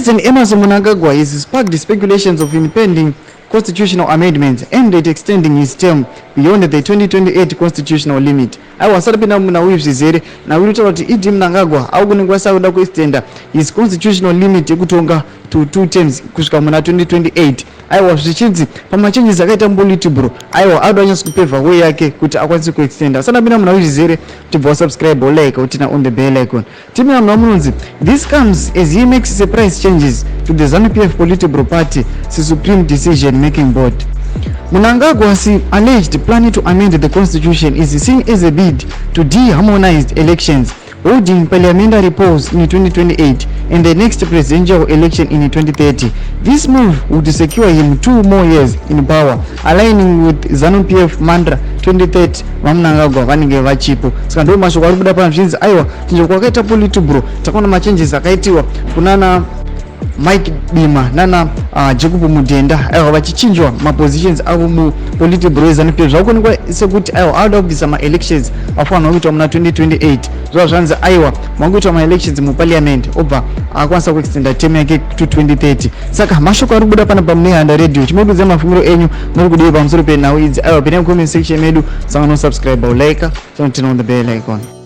President Emerson Mnangagwa has sparked speculations of impending constitutional amendments aimed at extending his term beyond the 2028 constitutional limit. Wasarapina muna wivzizere na wilitaura kuti Idi Mnangagwa akuonekwa sauda kuextenda his constitutional limit yekutonga to 2 terms kusvika muna 2028. Zvichidzi pamachenjezi akaita Politburo adwanyasa kupevha way yake kuti akwanise kuextenda. Sanapinda muna wivzizere tibva subscribe like utina on the bell icon. Timina muna munonzi this comes as he makes surprise changes to the Zanu PF Politburo party Supreme Decision Making Board. Mnangagwa's alleged plan to amend the constitution is seen as a bid to de-harmonized elections, holding parliamentary polls in 2028 and the next presidential election in 2030. This move would secure him 2 more years in power, aligning with Zanu PF mantra 2030 Mnangagwa vanenge vachipo. Saka ndo mashoko ari kuda pamazvinzi aiwa tinjo kwakaita Politburo takaona machanges akaitiwa kunana Mike Bima nana Jacob Mudenda vachichinjwa mapositions avo mu Politburo Zanu PF zvakuonekwa sekuti ada kubvisa ma-elections afanira kuitwa muna 2028 zvava zvanzi aiwa mangoitwa ma-elections muparliament obva akwanisa kuextenda term yake to 2030. Saka mashoko ari kubuda pana pamunehanda radio chimodudza mafungiro enyu muri kudiwa pamusoro penhau idzi aiwa pene comment section medu sanga no subscribe like on the bell icon.